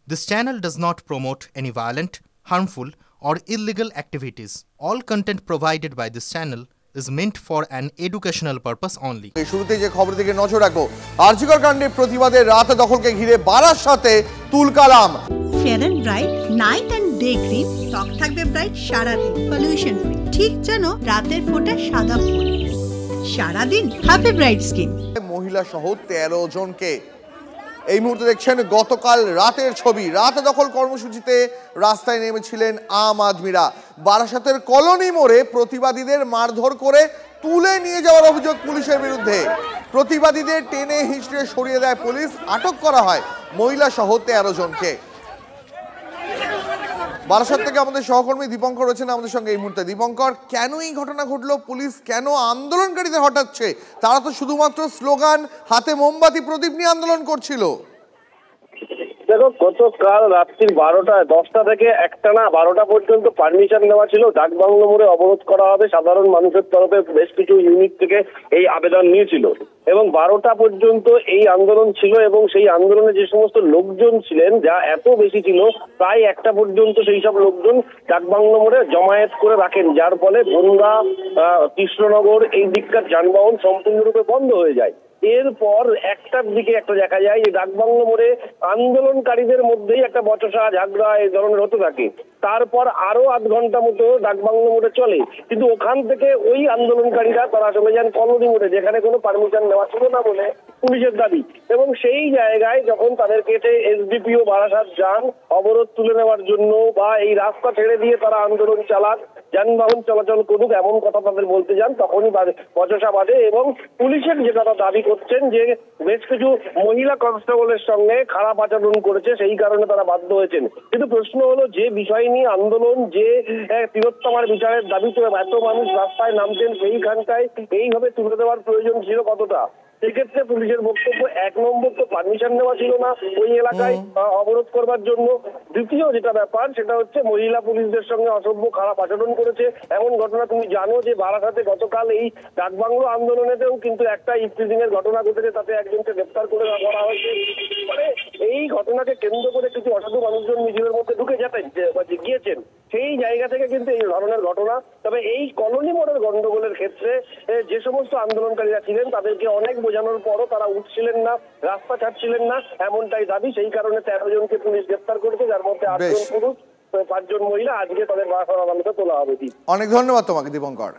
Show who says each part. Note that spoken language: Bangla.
Speaker 1: This channel does not promote any violent, harmful, or illegal activities. All content provided by this channel is meant for an educational purpose only.
Speaker 2: শুরুতেই যে খবর দিকে নজর রাখবো, আরজিকর কাণ্ডে প্রতিবাদে রাত দখলকে ঘিরে বারাসাতে তুলকালাম।
Speaker 3: Fair and bright night and day cream ত্বক থাকবে ব্রাইট সারাদিন, পলিউশন ফ্রি, ঠিক যেন রাতের ফোঁটা সাদা ফুল। সারাদিন হ্যাপি ব্রাইট স্কিন। মহিলা সহ 13 জনকে এই মুহূর্তে দেখছেন গতকাল রাতের ছবি। রাত দখল কর্মসূচিতে রাস্তায় নেমেছিলেন আম আদমিরা। বারাসাতের কলোনি মোড়ে প্রতিবাদীদের মারধর করে তুলে নিয়ে যাওয়ার অভিযোগ পুলিশের বিরুদ্ধে। প্রতিবাদীদের টেনে হিঁচড়ে সরিয়ে দেয় পুলিশ, আটক করা হয় মহিলা সহ 13 জনকে। বারাসাত থেকে আমাদের সহকর্মী দীপঙ্কর রয়েছেন আমাদের সঙ্গে এই মুহূর্তে। দীপঙ্কর, কেন এই ঘটনা ঘটলো? পুলিশ কেন আন্দোলনকারীদের হটাচ্ছে? তারা তো শুধুমাত্র স্লোগান, হাতে মোমবাতি, প্রদীপ নিয়ে আন্দোলন করছিল।
Speaker 4: দেখো, গতকাল রাত্রি 10টা থেকে একটানা 12টা পর্যন্ত পারমিশন নেওয়া ছিল। ডাকবাংলো মোড়ে অবরোধ করা হবে, সাধারণ মানুষের তরফে বেশ কিছু ইউনিট থেকে এই আবেদন নিয়েছিল এবং 12টা পর্যন্ত এই আন্দোলন ছিল এবং সেই আন্দোলনে যে সমস্ত লোকজন ছিলেন, যা এত বেশি ছিল, প্রায় 1টা পর্যন্ত সেই সব লোকজন ডাকবাংলো মোড়ে জমায়েত করে রাখেন, যার ফলে বনগা, কৃষ্ণনগর এই দিককার যানবাহন সম্পূর্ণরূপে বন্ধ হয়ে যায়। এরপর 1টার দিকে একটা দেখা যায় যে ডাকবাংলো মোড়ে আন্দোলনকারীদের মধ্যেই একটা বচসা ঝগড়া এই ধরনের হতে থাকে। তারপর আরো 8 ঘন্টা মতো ডাকবাংলো মোড়ে চলে, কিন্তু ওখান থেকে ওই আন্দোলনকারীরা তারা চলে যান কলোনি মোড়ে, যেখানে কোনো পারমিশন নেওয়া ছিল না বলে পুলিশের দাবি। এবং সেই জায়গায় যখন তাদেরকে এসডিপিও বারাসাত যান অবরোধ তুলে নেওয়ার জন্য বা এই রাস্তা ছেড়ে দিয়ে তারা আন্দোলন চালান, যানবাহন চলাচল করুক, এমন কথা তাদের বলতে যান, তখনই বচসা বাঁধে এবং পুলিশের যে কথা দাবি করছেন যে বেশ কিছু মহিলা কনস্টেবলের সঙ্গে খারাপ আচরণ করেছে, সেই কারণে তারা বাধ্য হয়েছেন। কিন্তু প্রশ্ন হলো, যে বিষয় নিয়ে আন্দোলন, যে তিলোত্তমার বিচারের দাবিতে এত মানুষ রাস্তায় নামতেন, সেইখানটায় এইভাবে তুলে দেওয়ার প্রয়োজন ছিল কতটা? সেক্ষেত্রে পুলিশের বক্তব্য, 1 নম্বর তো পারমিশন নেওয়া ছিল না ওই এলাকায় অবরোধ করবার জন্য। দ্বিতীয় যেটা ব্যাপার, সেটা হচ্ছে মহিলা পুলিশদের সঙ্গে অসভ্য খারাপ আচরণ করেছে। এমন ঘটনা তুমি জানো যে বারাসাতে গতকাল এই ডাকবাংলো আন্দোলনেতেও কিন্তু একটা ইফটিজিং এর ঘটনা ঘটেছে, তাতে একজনকে গ্রেফতার করে করা হয়েছে। মানে এই ঘটনাকে কেন্দ্র করে কিছু অসাধু মানুষজন নিজেদের মধ্যে ঢুকে গিয়েছেন, সেই জায়গা থেকে কিন্তু এই ধরনের ঘটনা। তবে এই কলোনি মোড়ের গন্ডগোলের ক্ষেত্রে যে সমস্ত আন্দোলনকারীরা ছিলেন তাদেরকে অনেক বোঝানোর পরও তারা উঠছিলেন না, রাস্তা ছাড়ছিলেন না, এমনটাই দাবি। সেই কারণে 13 জনকে পুলিশ গ্রেফতার করেছে, যার মধ্যে 8 জন পুরুষ, 5 জন মহিলা। আজকে তাদের বারাসাত আদালতে তোলা হবে।
Speaker 2: অনেক ধন্যবাদ তোমাকে দীপঙ্কর।